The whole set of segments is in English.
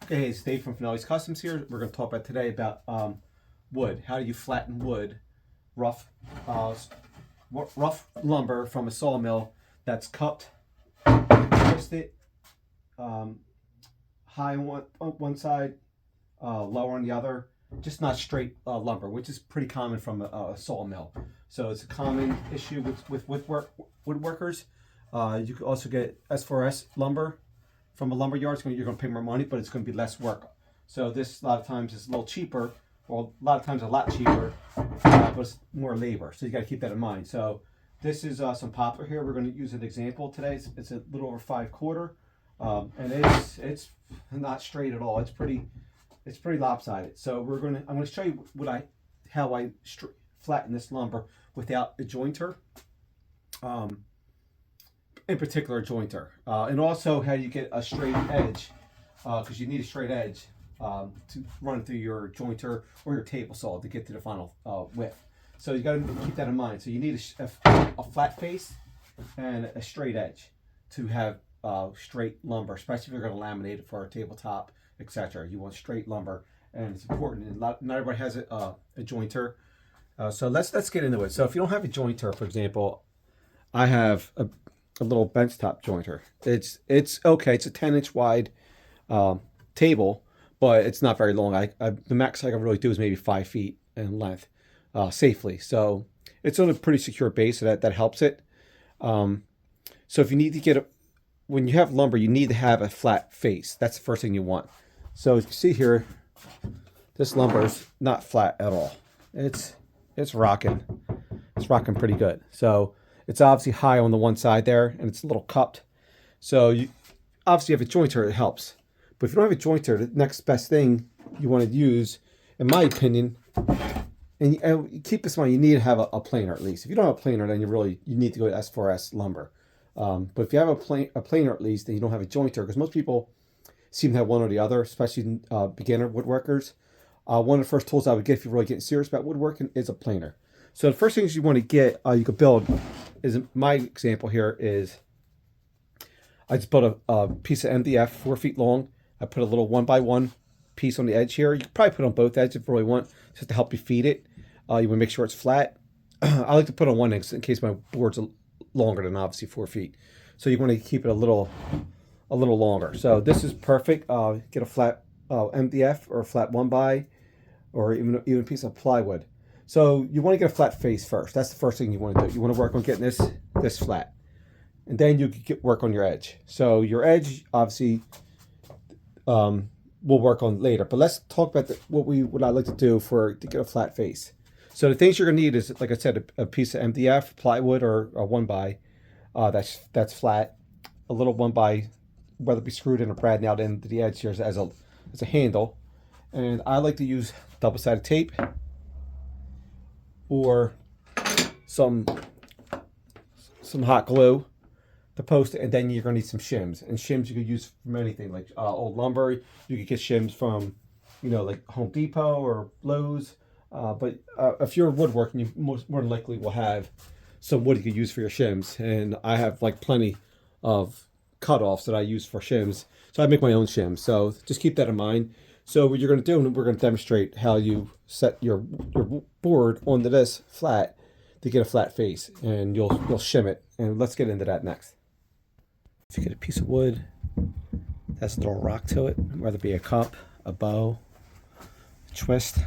Hey, it's Dave from Finelli's Customs here. We're going to talk about today about wood. How do you flatten wood, rough, uh, rough lumber from a sawmill that's cut, twisted, um, high on one side, lower on the other. Just not straight lumber, which is pretty common from a sawmill. So it's a common issue with woodworkers. You can also get S4S lumber from a lumber yard. You're going to pay more money, but it's going to be less work. So this a lot of times is a little cheaper, or a lot of times a lot cheaper, but it's more labor. So you got to keep that in mind. So this is some poplar here. We're going to use an example today. It's a little over 5/4, and it's not straight at all. It's pretty lopsided. So I'm going to show you how I flatten this lumber without a jointer. In particular, jointer, and also how you get a straight edge, because you need a straight edge to run through your jointer or your table saw to get to the final width. So you got to keep that in mind. So you need a flat face and a straight edge to have straight lumber, especially if you're going to laminate it for a tabletop, etc. You want straight lumber, and it's important. And not everybody has a jointer. So let's get into it. So if you don't have a jointer, for example, I have a little benchtop jointer. It's okay. It's a 10-inch wide table, but it's not very long. The max I can really do is maybe 5 feet in length, safely. So it's on a pretty secure base, so that helps it. So if you need to get when you have lumber, you need to have a flat face. That's the first thing you want. So as you see here, this lumber is not flat at all. It's rocking. It's rocking pretty good. So it's obviously high on the one side there, and it's a little cupped. So you obviously have a jointer, it helps. But if you don't have a jointer, the next best thing you want to use, in my opinion, and keep this in mind, you need to have a planer at least. If you don't have a planer, then you need to go to S4S lumber. But if you have a planer at least, then you don't have a jointer, because most people seem to have one or the other, especially beginner woodworkers. One of the first tools I would get if you're really getting serious about woodworking is a planer. So the first things you want to get, you could build, is my example here is, I just built a piece of MDF 4 feet long. I put a little 1x1 piece on the edge here. You can probably put it on both edges if you really want, just to help you feed it. You want to make sure it's flat. I like to put on one edge in case my board's longer than obviously 4 feet. So you want to keep it a little longer. So this is perfect. Get a flat MDF or a flat 1x, or even a piece of plywood. So you want to get a flat face first. That's the first thing you want to do. You want to work on getting this flat, and then you can work on your edge. So your edge obviously we'll work on later. But let's talk about what I like to do to get a flat face. So the things you're gonna need is, like I said, a piece of MDF, plywood, or a 1x that's flat. A little 1x, whether it be screwed in or brad out into the edge here as a handle. And I like to use double-sided tape, or some hot glue to post it, and then you're gonna need some shims. And shims you could use from anything, like old lumber. You could get shims from, like Home Depot or Lowe's. But if you're woodworking, you more than likely will have some wood you could use for your shims. And I have plenty of cutoffs that I use for shims. So I make my own shims. So just keep that in mind. So what you're going to do, and we're going to demonstrate how you set your board onto this flat to get a flat face, and you'll shim it. And let's get into that next. If you get a piece of wood that's a little rock to it, whether it be a cup, a bow, a twist,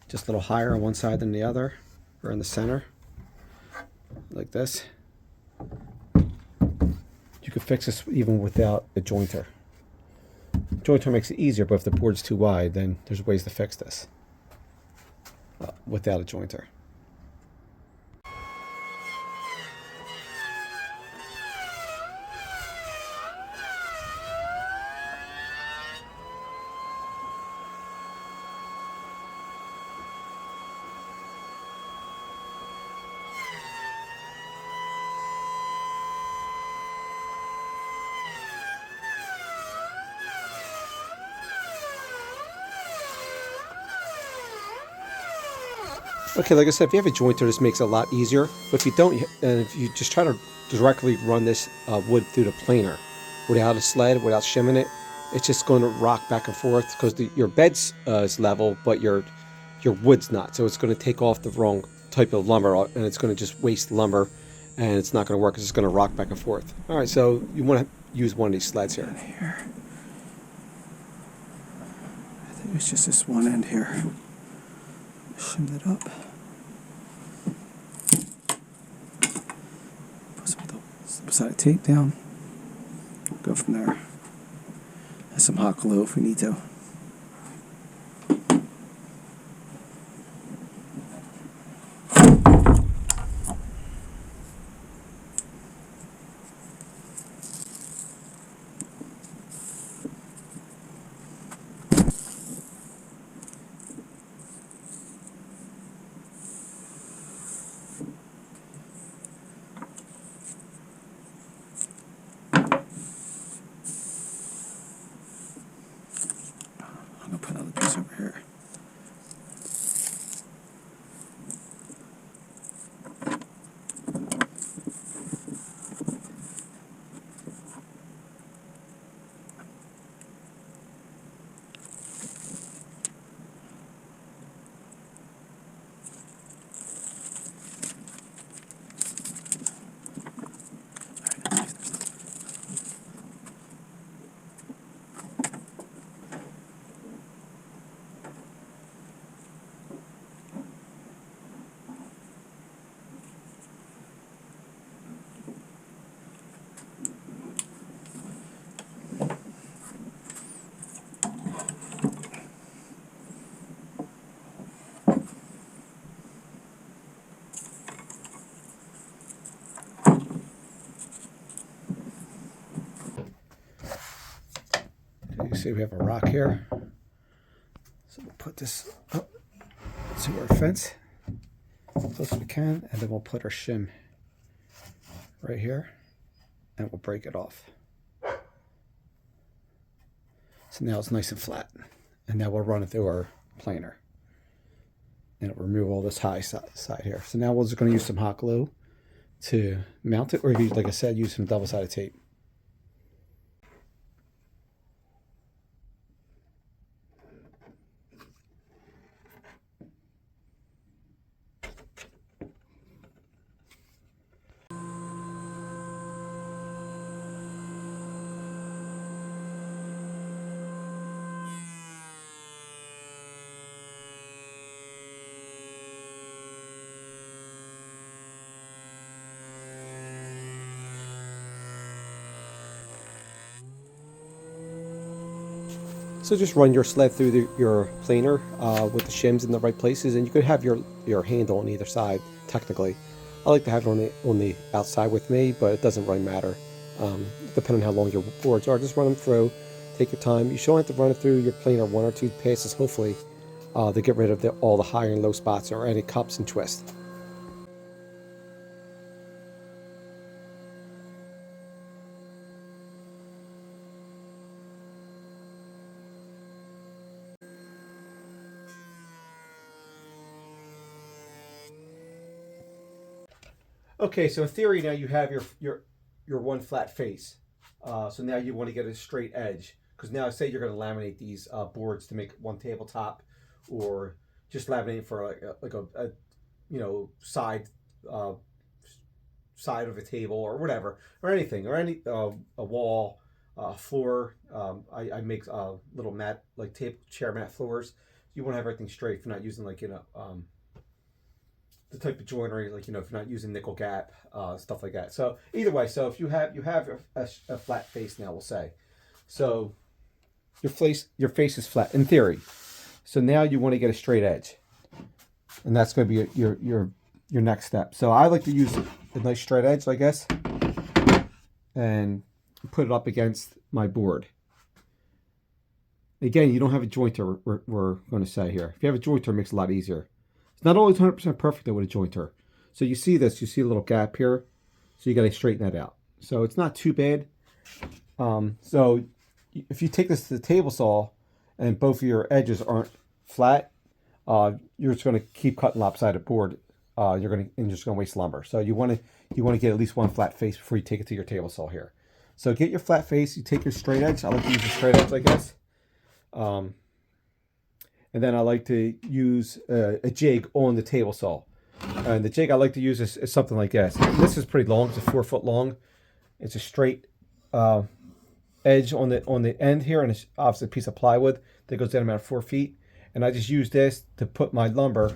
just a little higher on one side than the other, or in the center, like this. You can fix this even without a jointer. Jointer makes it easier, but if the board's too wide, then there's ways to fix this without a jointer. Okay, like I said, if you have a jointer, this makes it a lot easier. But if you don't, and if you just try to directly run this wood through the planer without a sled, without shimming it, it's just going to rock back and forth because your bed's is level, but your wood's not. So it's going to take off the wrong type of lumber, and it's going to just waste lumber, and it's not going to work. It's just going to rock back and forth. All right, so you want to use one of these sleds here. I think it's just this one end here. Shim it up. Put some side tape down. Go from there. And some hot glue if we need to. I'm going to put another piece over here. You see we have a rock here. So we'll put this up to our fence as close as we can, and then we'll put our shim right here, and we'll break it off. So now it's nice and flat. And now we'll run it through our planer. And it'll remove all this high side here. So now we're just going to use some hot glue to mount it, or if you, like I said, use some double-sided tape. So just run your sled through your planer with the shims in the right places, and you could have your handle on either side. Technically, I like to have it on the outside with me, but it doesn't really matter. Depending on how long your boards are, just run them through. Take your time. You should only have to run it through your planer one or two passes, hopefully, to get rid of all the high and low spots or any cups and twists. Okay, so in theory now you have your one flat face. So now you want to get a straight edge, because now say you're going to laminate these boards to make one tabletop, or just laminate for like a side of a table or whatever, or anything, or any a wall, floor. I make little mat, like chair mat floors. You want to have everything straight if you're not using like the type of joinery, like if you're not using nickel gap, stuff like that. So either way, so if you have a flat face now, we'll say, so your face is flat in theory. So now you want to get a straight edge, and that's going to be your next step. So I like to use a nice straight edge, I guess, and put it up against my board. Again, you don't have a jointer, we're going to say here. If you have a jointer, it makes it a lot easier. It's not always 100% perfect though with a jointer. So you see this, you see a little gap here. So you got to straighten that out. So it's not too bad. So if you take this to the table saw and both of your edges aren't flat, you're just going to keep cutting lopsided board. You're just going to waste lumber. So you want to get at least one flat face before you take it to your table saw here. So get your flat face, you take your straight edge. I like to use a straight edge, I guess. And then I like to use a jig on the table saw. And the jig I like to use is something like this. This is pretty long. It's a 4 foot long. It's a straight edge on the end here, and it's obviously a piece of plywood that goes down about 4 feet. And I just use this to put my lumber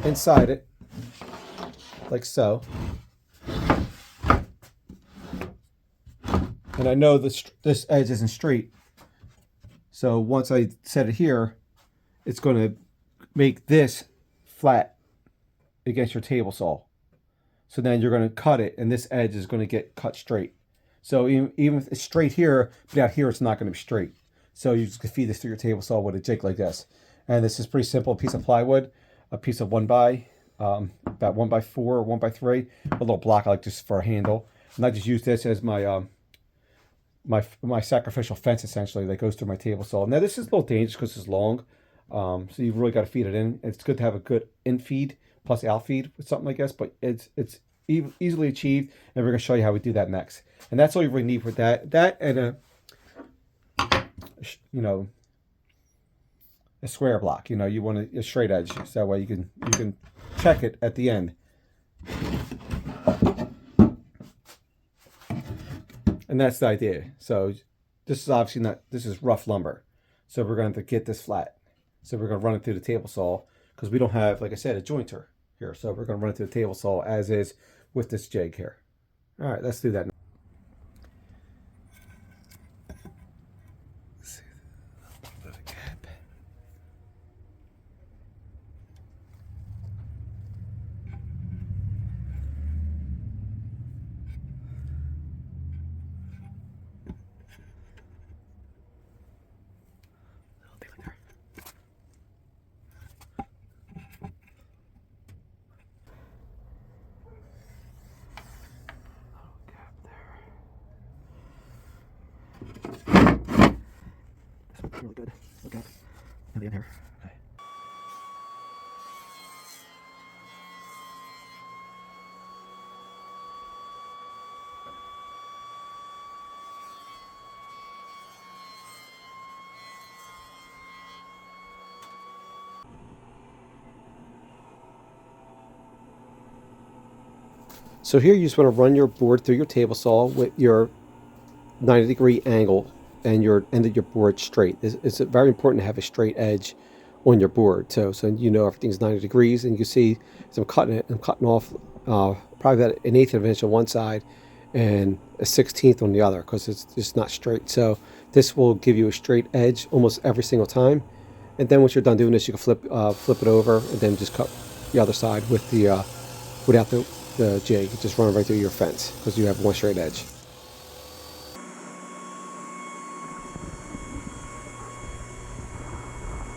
inside it, like so. And I know this edge isn't straight, so once I set it here, it's going to make this flat against your table saw. So then you're going to cut it, and this edge is going to get cut straight. So even if it's straight here, but out here it's not going to be straight. So you just feed this through your table saw with a jig like this. And this is pretty simple: a piece of plywood, a piece of about 1x4 or 1x3, a little block I like just for a handle, and I just use this as my my sacrificial fence essentially that goes through my table saw. Now this is a little dangerous because it's long, so you've really got to feed it in. It's good to have a good in feed plus out feed with something like this, but it's easily achieved, and we're going to show you how we do that next. And that's all you really need with that and a a square block. You want a straight edge, so that way you can check it at the end. And that's the idea. So this is obviously not, this is rough lumber. So we're going to get this flat. So we're going to run it through the table saw because we don't have, like I said, a jointer here. So we're going to run it through the table saw as is with this jig here. All right, let's do that now. Really good. Look at the end here. Okay. So here you just want to run your board through your table saw with your 90-degree angle and your end of your board straight. It's very important to have a straight edge on your board, so everything's 90 degrees. And you can see as I'm cutting off probably about an 1/8 of an inch on one side and a 1/16 on the other because it's just not straight. So this will give you a straight edge almost every single time. And then once you're done doing this, you can flip it over and then just cut the other side with the without the jig. Just run it right through your fence because you have one straight edge.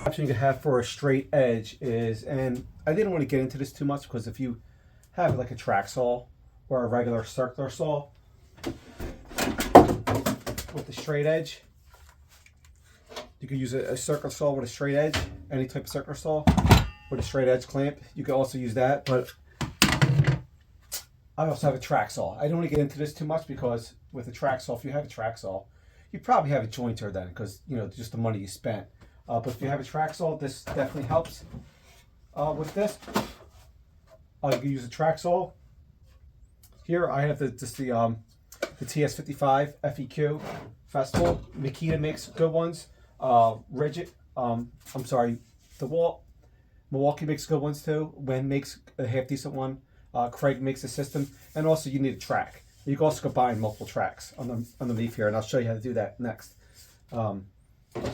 Option you can have for a straight edge is, and I didn't want to get into this too much because if you have like a track saw or a regular circular saw with the straight edge, you can use a circular saw with a straight edge, any type of circular saw with a straight edge clamp. You can also use that, but I also have a track saw. I don't want to get into this too much because with a track saw, if you have a track saw, you probably have a jointer then because just the money you spent. But if you have a track saw, this definitely helps with this. You can use a track saw. Here I have the TS55 FEQ Festival. Makita makes good ones. Rigid, Milwaukee makes good ones too. Wen makes a half decent one. Craig makes a system, and also you need a track. You can also combine multiple tracks underneath here, and I'll show you how to do that next. So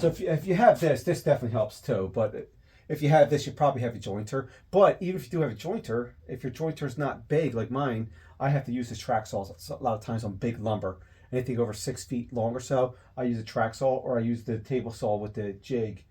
if you have this definitely helps too. But if you have this, you probably have a jointer. But even if you do have a jointer, if your jointer is not big like mine, I have to use this track saw a lot of times on big lumber. Anything over 6 feet long or so, I use a track saw or I use the table saw with the jig,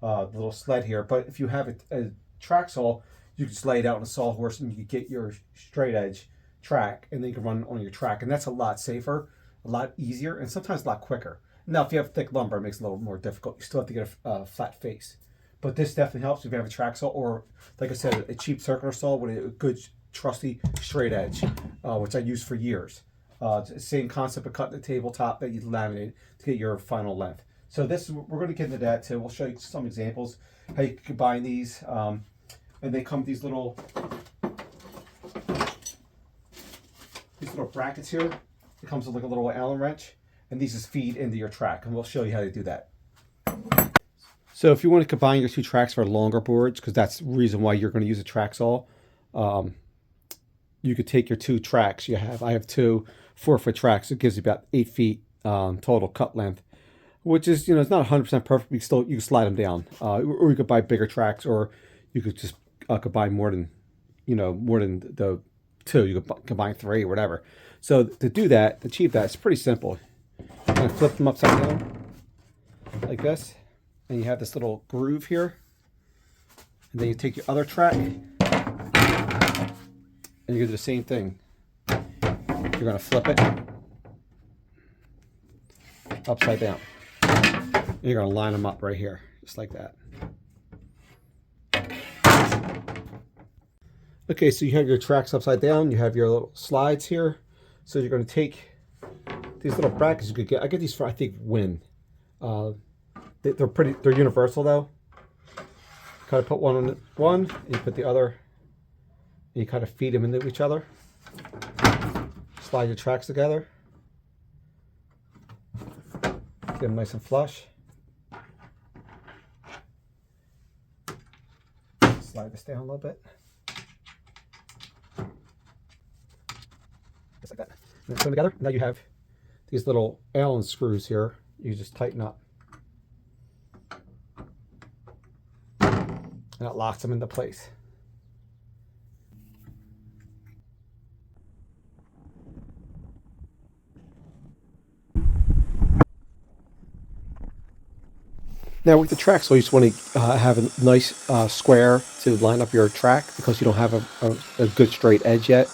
the little sled here. But if you have a track saw, you can just lay it out on a sawhorse and you can get your straight edge track and then you can run on your track. And that's a lot safer, a lot easier, and sometimes a lot quicker. Now, if you have thick lumber, it makes it a little more difficult. You still have to get a flat face. But this definitely helps if you have a track saw or, like I said, a cheap circular saw with a good trusty straight edge, which I used for years. Same concept of cutting the tabletop that you laminate to get your final length. So this, we're going to get into that too. We'll show you some examples how you can combine these, and they come with these little brackets here. It comes with like a little Allen wrench, and these just feed into your track, and we'll show you how to do that. So if you want to combine your two tracks for longer boards, because that's the reason why you're going to use a track saw, you could take your two tracks I have two 4-foot tracks. It gives you about 8 feet total cut length, which is, it's not 100% perfect. You can slide them down, or you could buy bigger tracks, or you could just combine more than the two. You could combine 3 or whatever. So to do that, to achieve that, it's pretty simple. Kind of flip them upside down like this, and you have this little groove here. And then you take your other track, and you're gonna do the same thing. You're gonna flip it upside down. And you're gonna line them up right here, just like that. Okay, so you have your tracks upside down. You have your little slides here. So you're gonna take these little brackets you could get. I get these for, I think, Win. They're universal though. Kind of put one on one, and you put the other, and you kind of feed them into each other. Slide your tracks together. Get them nice and flush. Slide this down a little bit. Just like that. And then put them together. Now you have these little Allen screws here. You just tighten up. And it locks them into place. Now with the track, so you just want to have a nice square to line up your track, because you don't have a good straight edge yet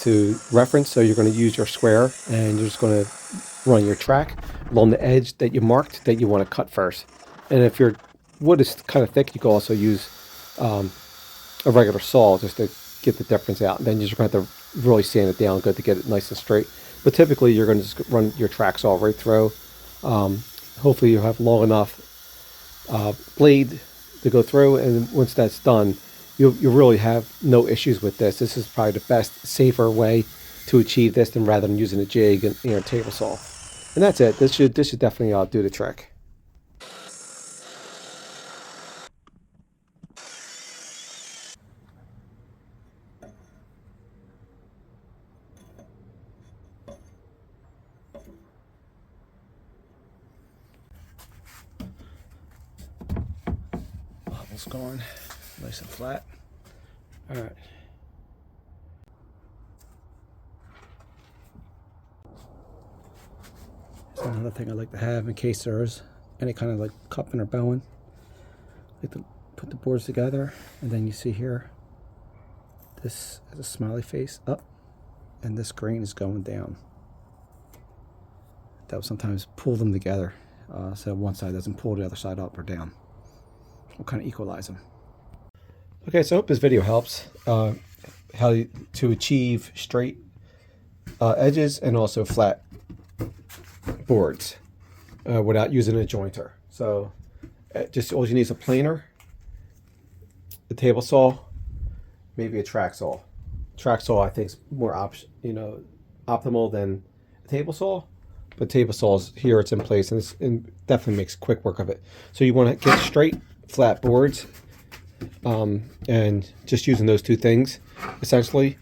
to reference. So you're going to use your square, and you're just going to run your track along the edge that you marked that you want to cut first. And if your wood is kind of thick, you can also use a regular saw just to get the difference out. And then you're just going to have to really sand it down good to get it nice and straight. But typically you're going to just run your track saw right through. Hopefully you have long enough blade to go through, and once that's done, you'll really have no issues with this. This is probably the best, safer way to achieve this than rather than using a jig and a table saw. And that's it. This should definitely do the trick. Bubbles going nice and flat. All right. That's another thing I like to have in case there's any kind of like cupping or bowing. I like to put the boards together, and then you see here, this is a smiley face up, and this grain is going down. That will sometimes pull them together, so one side doesn't pull the other side up or down. We'll kind of equalize them. Okay, so I hope this video helps how to achieve straight edges and also flat boards without using a jointer. So just all you need is a planer, a table saw, maybe a track saw. Track saw I think is more optimal than a table saw, but table saws here it's in place, and it definitely makes quick work of it. So you want to get straight flat boards, and just using those two things essentially,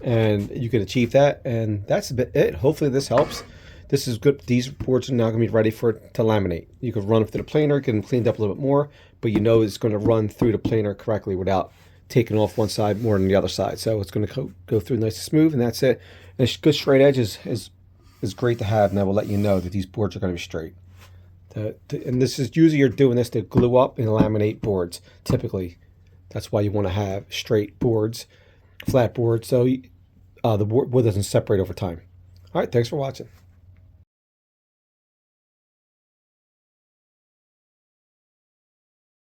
and you can achieve that. And that's a bit it. Hopefully this helps. This is good. These boards are now going to be ready to laminate. You can run them through the planer, get them cleaned up a little bit more, but it's going to run through the planer correctly without taking off one side more than the other side. So it's going to go through nice and smooth, and that's it. And a good straight edge is great to have, and I will let you know that these boards are going to be straight. And this is usually you're doing this to glue up and laminate boards. Typically, that's why you want to have straight boards, flat boards, so the wood doesn't separate over time. All right, thanks for watching.